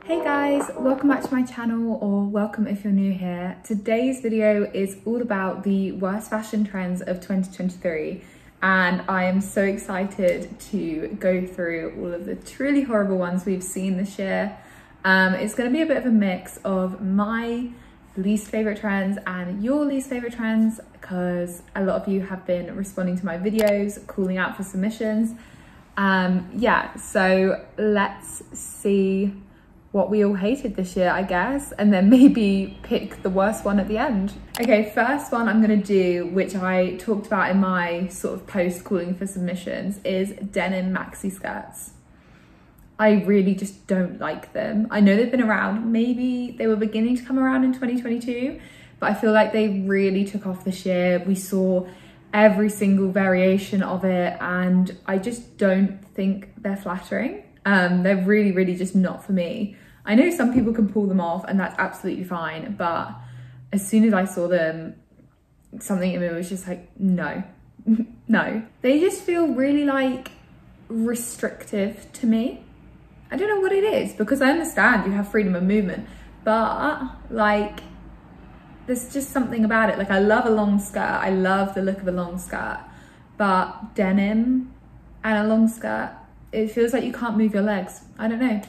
Hey guys, welcome back to my channel, or welcome if you're new here. Today's video is all about the worst fashion trends of 2023, and I am so excited to go through all of the truly horrible ones we've seen this year. It's going to be a bit of a mix of my least favorite trends and your least favorite trends, because a lot of you have been responding to my videos, calling out for submissions. Yeah, so let's see what we all hated this year, I guess, and then maybe pick the worst one at the end. Okay, first one I'm gonna do, which I talked about in my sort of post calling for submissions, is denim maxi skirts. I really just don't like them. I know they've been around, maybe they were beginning to come around in 2022, but I feel like they really took off this year. We saw every single variation of it, and I just don't think they're flattering. They're really just not for me. I know some people can pull them off and that's absolutely fine, but as soon as I saw them, something in me was just like, no, no. They just feel really like restrictive to me. I don't know what it is, because I understand you have freedom of movement, but like, there's just something about it. Like, I love a long skirt. I love the look of a long skirt, but denim and a long skirt, it feels like you can't move your legs. I don't know.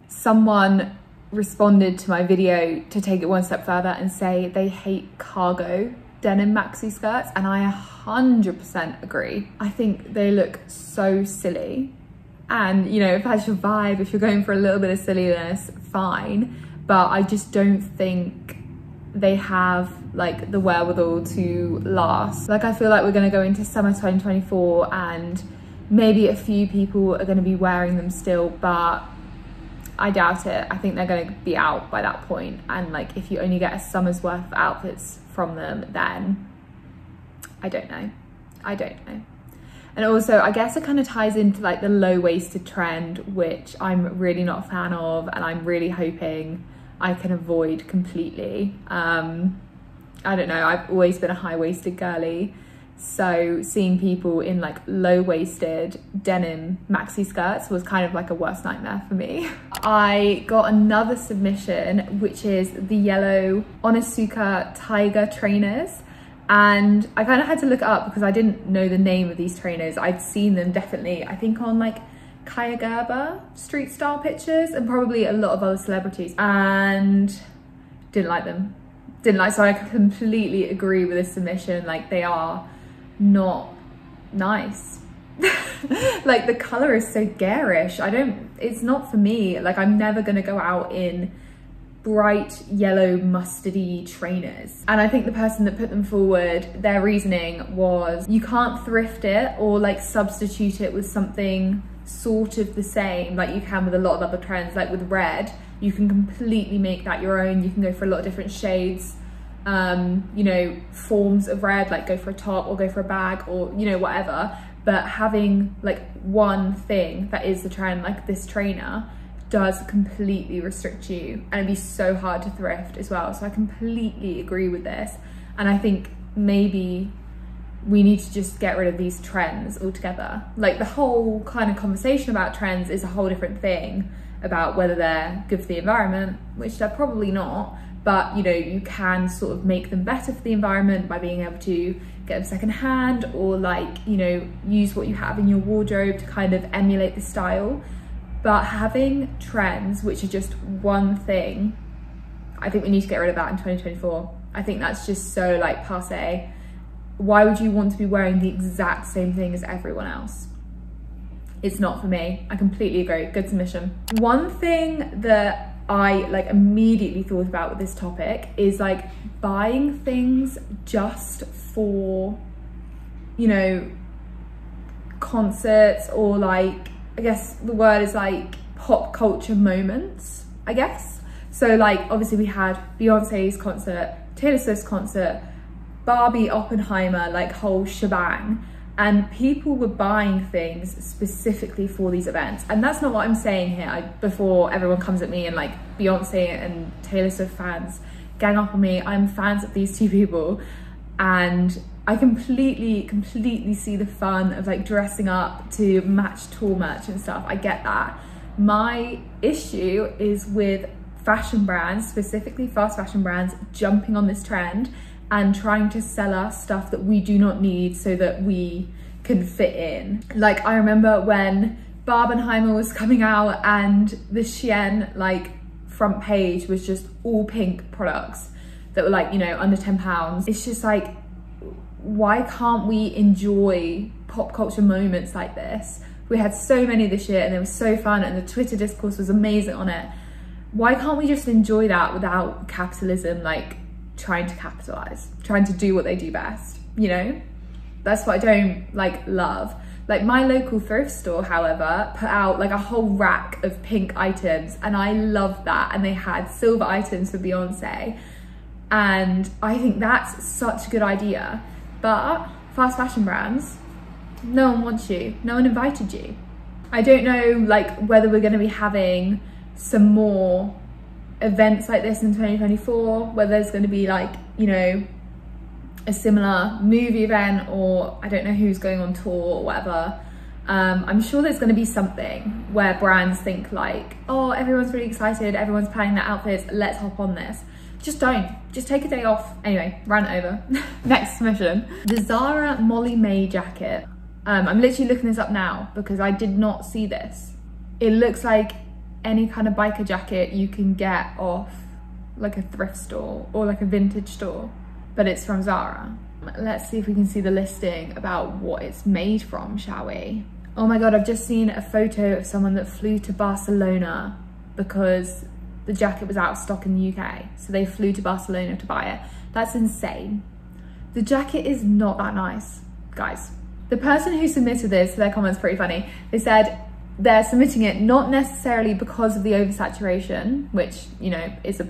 Someone responded to my video to take it one step further and say they hate cargo denim maxi skirts, and I 100% agree. I think they look so silly. And, you know, if that's your vibe, if you're going for a little bit of silliness, fine. But I just don't think they have like the wherewithal to last. Like, I feel like we're gonna go into summer 2024 and maybe a few people are gonna be wearing them still, but I doubt it. I think they're gonna be out by that point. And like, if you only get a summer's worth of outfits from them, then I don't know. I don't know. And also, I guess it kind of ties into like the low-waisted trend, which I'm really not a fan of, and I'm really hoping I can avoid completely. I don't know, I've always been a high-waisted girly, so seeing people in like low-waisted denim maxi skirts was kind of like a worst nightmare for me. I got another submission, which is the yellow Onitsuka Tiger trainers. And I kind of had to look it up because I didn't know the name of these trainers. I'd seen them definitely, I think, on like Kaia Gerber street style pictures and probably a lot of other celebrities, and didn't like them. So I completely agree with this submission. Like, they are not nice. Like, the color is so garish. It's not for me. Like, I'm never gonna go out in bright yellow mustardy trainers. And I think the person that put them forward, their reasoning was, you can't thrift it or like substitute it with something sort of the same like you can with a lot of other trends. Like with red, you can completely make that your own. You can go for a lot of different shades, you know, forms of red, like go for a top or go for a bag or, you know, whatever. But having like one thing that is the trend, like this trainer, does completely restrict you, and it'd be so hard to thrift as well. So I completely agree with this, and I think maybe we need to just get rid of these trends altogether. Like, the whole kind of conversation about trends is a whole different thing, about whether they're good for the environment, which they're probably not, but you know, you can sort of make them better for the environment by being able to get them secondhand, or like, you know, use what you have in your wardrobe to kind of emulate the style. But having trends which are just one thing, I think we need to get rid of that in 2024. I think that's just so like passé. Why would you want to be wearing the exact same thing as everyone else? It's not for me. I completely agree. Good submission. One thing that I like immediately thought about with this topic is like buying things just for, you know, concerts, or like, I guess the word is like pop culture moments, I guess. So like, obviously we had Beyonce's concert, Taylor Swift's concert, Barbie, Oppenheimer, like whole shebang. And people were buying things specifically for these events. And that's not what I'm saying here. Before everyone comes at me and like Beyonce and Taylor Swift fans gang up on me, I'm fans of these two people. And I completely see the fun of like dressing up to match tour merch and stuff. I get that. My issue is with fashion brands, specifically fast fashion brands, jumping on this trend and trying to sell us stuff that we do not need so that we can fit in. Like, I remember when Barbenheimer was coming out and the Shein like front page was just all pink products that were like, you know, under £10. It's just like, why can't we enjoy pop culture moments like this? We had so many this year and they were so fun and the Twitter discourse was amazing on it. Why can't we just enjoy that without capitalism like trying to capitalize, trying to do what they do best, you know? That's what I don't like love. Like, my local thrift store, however, put out like a whole rack of pink items and I loved that. And they had silver items for Beyonce. And I think that's such a good idea. But fast fashion brands, no one wants you, no one invited you. I don't know like whether we're gonna be having some more events like this in 2024, whether there's gonna be like, you know, a similar movie event, or I don't know who's going on tour or whatever. I'm sure there's going to be something where brands think like, oh, everyone's really excited, everyone's planning their outfits, let's hop on this. Just don't, just take a day off. Anyway, rant over. Next submission. The Zara Molly May jacket. I'm literally looking this up now because I did not see this. It looks like any kind of biker jacket you can get off like a thrift store or like a vintage store, but it's from Zara. Let's see if we can see the listing about what it's made from, shall we? Oh my God, I've just seen a photo of someone that flew to Barcelona because the jacket was out of stock in the UK. So they flew to Barcelona to buy it. That's insane. The jacket is not that nice, guys. The person who submitted this, their comment's pretty funny. They said they're submitting it not necessarily because of the oversaturation, which, you know, is a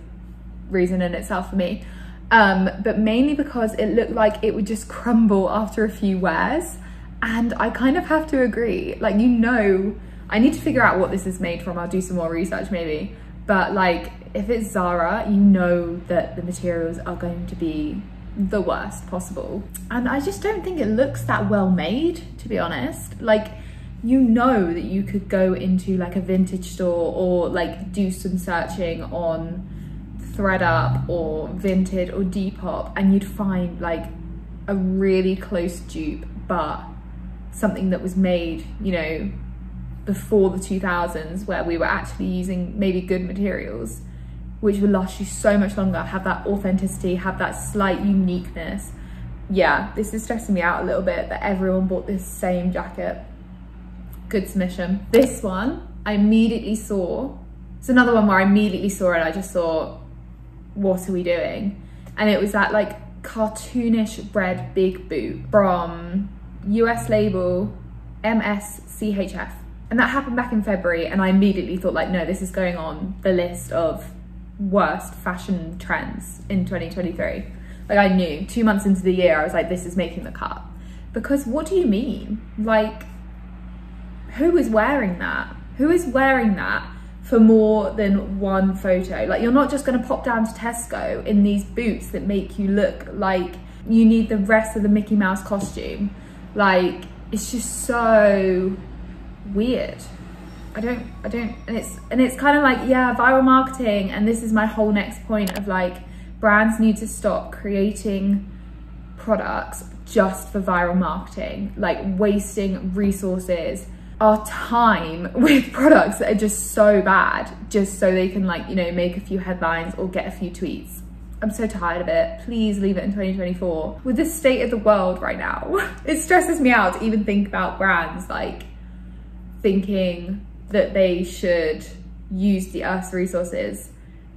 reason in itself for me, but mainly because it looked like it would just crumble after a few wears. And I kind of have to agree. Like, you know, I need to figure out what this is made from. I'll do some more research maybe. But like, if it's Zara, you know that the materials are going to be the worst possible. And I just don't think it looks that well made, to be honest. Like, you know that you could go into like a vintage store or like do some searching on ThreadUp or Vinted or Depop and you'd find like a really close dupe, but something that was made, you know, before the 2000s, where we were actually using maybe good materials, which would last you so much longer, have that authenticity, have that slight uniqueness. Yeah, this is stressing me out a little bit that everyone bought this same jacket. Good submission. This one, I immediately saw, it's another one where I immediately saw it, I just thought, what are we doing? And it was that like cartoonish red big boot from US label MSCHF. And that happened back in February and I immediately thought like, no, this is going on the list of worst fashion trends in 2023. Like, I knew 2 months into the year, I was like, this is making the cut. Because what do you mean? Like, who is wearing that? Who is wearing that for more than one photo? Like, you're not just gonna pop down to Tesco in these boots that make you look like you need the rest of the Mickey Mouse costume. Like, it's just so weird. I don't, and it's kind of like, yeah, viral marketing. And this is my whole next point of like, brands need to stop creating products just for viral marketing, like wasting resources, our time with products that are just so bad, just so they can like, you know, make a few headlines or get a few tweets. I'm so tired of it. Please leave it in 2024. With the state of the world right now, it stresses me out to even think about brands like thinking that they should use the Earth's resources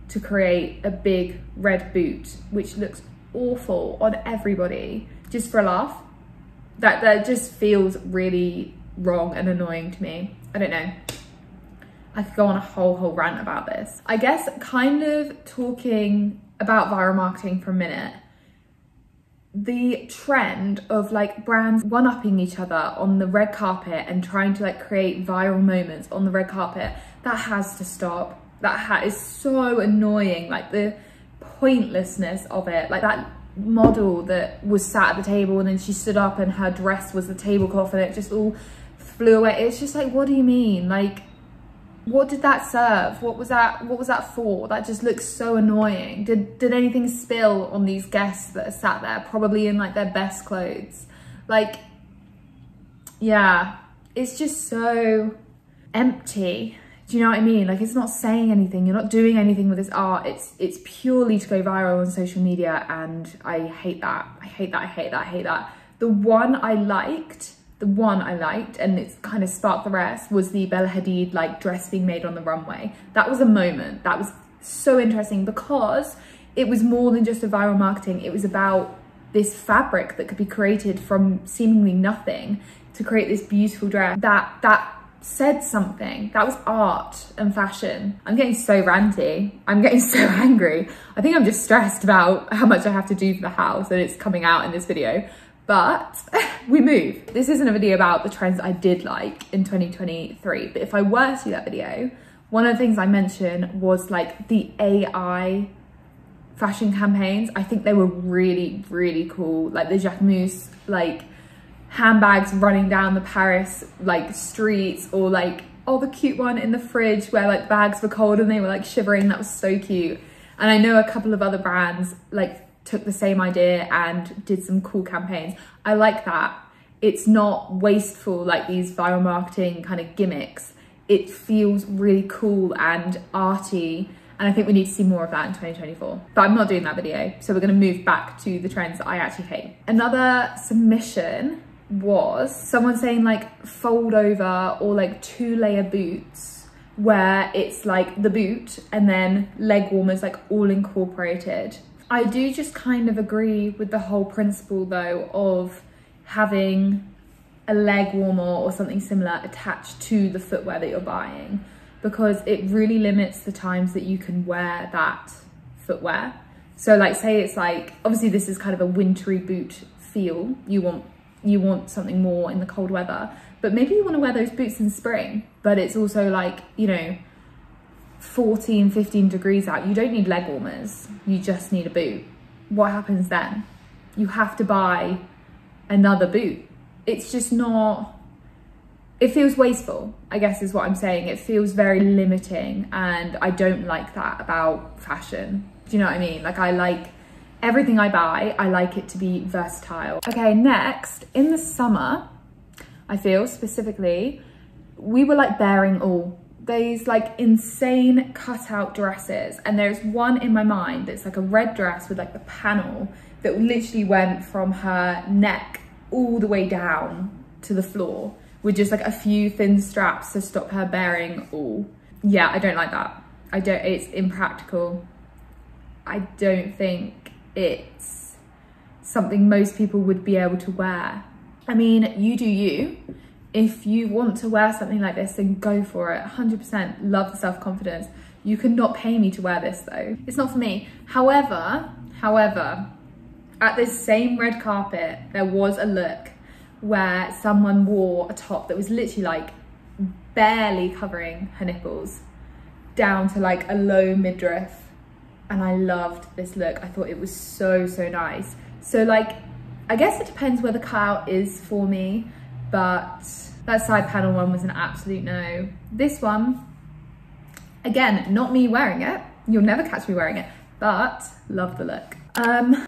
to create a big red boot, which looks awful on everybody, just for a laugh. That just feels really wrong and annoying to me. I don't know. I could go on a whole rant about this. I guess kind of talking about viral marketing for a minute, the trend of like brands one-upping each other on the red carpet and trying to like create viral moments on the red carpet, that has to stop. That is so annoying, like the pointlessness of it. Like that model that was sat at the table and then she stood up and her dress was the tablecloth and it just all flew away. It's just like, what do you mean? Like, what did that serve? What was that for? That just looks so annoying. Did anything spill on these guests that are sat there, probably in like their best clothes? Like, yeah, it's just so empty. Do you know what I mean? Like, it's not saying anything. You're not doing anything with this art. It's purely to go viral on social media, and I hate that. I hate that, I hate that, I hate that. The one I liked, and it's kind of sparked the rest, was the Bella Hadid like dress being made on the runway. That was a moment. That was so interesting because it was more than just a viral marketing. It was about this fabric that could be created from seemingly nothing to create this beautiful dress that said something. That was art and fashion. I'm getting so ranty. I'm getting so angry. I think I'm just stressed about how much I have to do for the house, and it's coming out in this video. But we move. This isn't a video about the trends I did like in 2023, but if I were to do that video, one of the things I mentioned was like the AI fashion campaigns. I think they were really, really cool. Like the Jacquemus, like handbags running down the Paris like streets, or like, oh, the cute one in the fridge where like bags were cold and they were like shivering. That was so cute. And I know a couple of other brands like took the same idea and did some cool campaigns. I like that. It's not wasteful like these viral marketing kind of gimmicks. It feels really cool and arty, and I think we need to see more of that in 2024. But I'm not doing that video, so we're gonna move back to the trends that I actually hate. Another submission was someone saying like fold over or like 2-layer boots, where it's like the boot and then leg warmers like all incorporated. I do just kind of agree with the whole principle though of having a leg warmer or something similar attached to the footwear that you're buying, because it really limits the times that you can wear that footwear. So like, say it's like, obviously this is kind of a wintry boot feel. You want something more in the cold weather, but maybe you want to wear those boots in spring, but it's also like, you know, 14, 15 degrees out. You don't need leg warmers, you just need a boot. What happens then? You have to buy another boot. It's just not, it feels wasteful, I guess is what I'm saying. It feels very limiting, and I don't like that about fashion. Do you know what I mean? Like, I like everything I buy, I like it to be versatile. Okay, next, in the summer, I feel specifically, we were like bearing all these like insane cutout dresses, and there's one in my mind that's like a red dress with like the panel that literally went from her neck all the way down to the floor with just like a few thin straps to stop her bearing all. Yeah, I don't like that. It's impractical. I don't think it's something most people would be able to wear. I mean, you do you. If you want to wear something like this, then go for it. 100% love the self-confidence. You cannot pay me to wear this though. It's not for me. However, at this same red carpet, there was a look where someone wore a top that was literally like barely covering her nipples down to like a low midriff. And I loved this look. I thought it was so, so nice. So like, I guess it depends where the cutout is for me, but that side panel one was an absolute no. This one, again, not me wearing it. You'll never catch me wearing it, but love the look.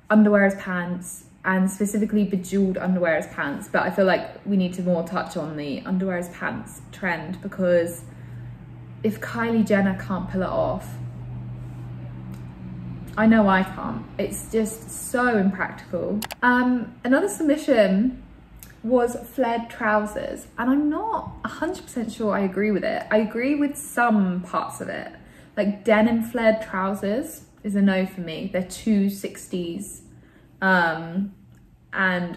Underwear as pants, and specifically bejeweled underwear as pants, but I feel like we need to more touch on the underwear as pants trend, because if Kylie Jenner can't pull it off, I know I can't. It's just so impractical. Another submission was flared trousers, and I'm not 100% sure I agree with it. I agree with some parts of it. Like denim flared trousers is a no for me. They're too 60s. And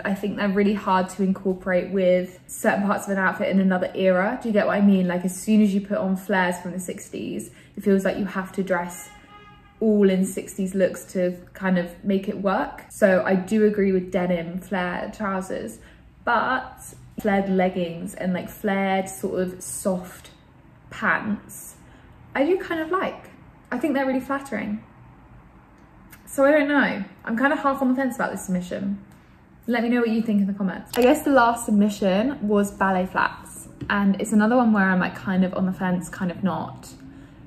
I think they're really hard to incorporate with certain parts of an outfit in another era. Do you get what I mean? Like as soon as you put on flares from the 60s, it feels like you have to dress all in 60s looks to kind of make it work. So I do agree with denim flared trousers, but flared leggings and like flared sort of soft pants, I do kind of like. I think they're really flattering. So I don't know. I'm kind of half on the fence about this submission. Let me know what you think in the comments. I guess the last submission was ballet flats, and it's another one where I'm like kind of on the fence, kind of not,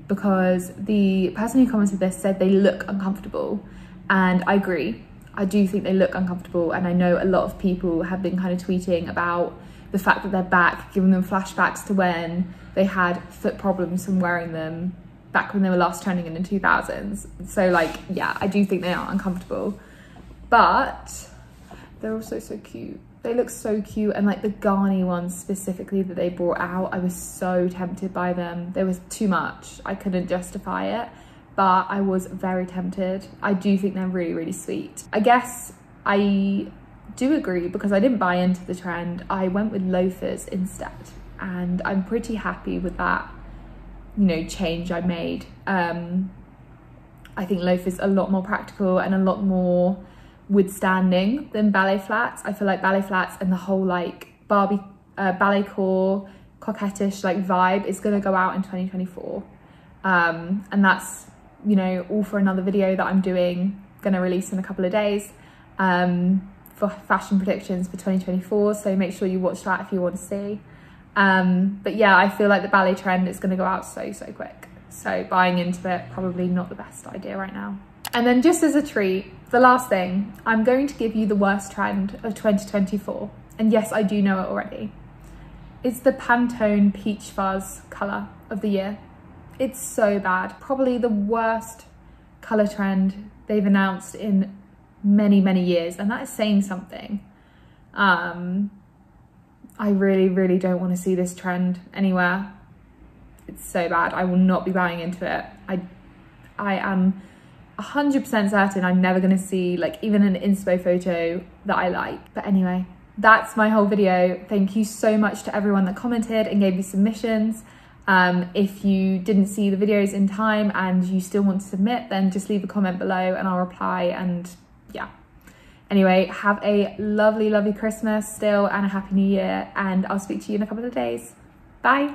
because the person who commented this said they look uncomfortable, and I agree. I do think they look uncomfortable, and I know a lot of people have been kind of tweeting about the fact that they're back, giving them flashbacks to when they had foot problems from wearing them back when they were last trending in the 2000s. So like, yeah, I do think they are uncomfortable, but they're also so cute. They look so cute, and like the Garni ones specifically that they brought out, I was so tempted by them. There was too much. I couldn't justify it, but I was very tempted. I do think they're really, really sweet. I guess I do agree, because I didn't buy into the trend. I went with loafers instead, and I'm pretty happy with that, you know, change I made. I think loafers are a lot more practical and a lot more withstanding than ballet flats. I feel like ballet flats and the whole like Barbie ballet core coquettish like vibe is going to go out in 2024, and that's, you know, all for another video that I'm doing, going to release in a couple of days, for fashion predictions for 2024, so make sure you watch that if you want to see. But yeah, I feel like the ballet trend is going to go out so quick, so buying into it probably not the best idea right now. And then just as a treat, the last thing, I'm going to give you the worst trend of 2024. And yes, I do know it already. It's the Pantone Peach Fuzz colour of the year. It's so bad. Probably the worst colour trend they've announced in many years. And that is saying something. I really don't want to see this trend anywhere. It's so bad. I will not be buying into it. I am 100% certain I'm never going to see like even an inspo photo that I like. But anyway, that's my whole video. Thank you so much to everyone that commented and gave me submissions. If you didn't see the videos in time and you still want to submit, then just leave a comment below and I'll reply. And yeah, anyway, have a lovely Christmas still and a happy new year, and I'll speak to you in a couple of days. Bye.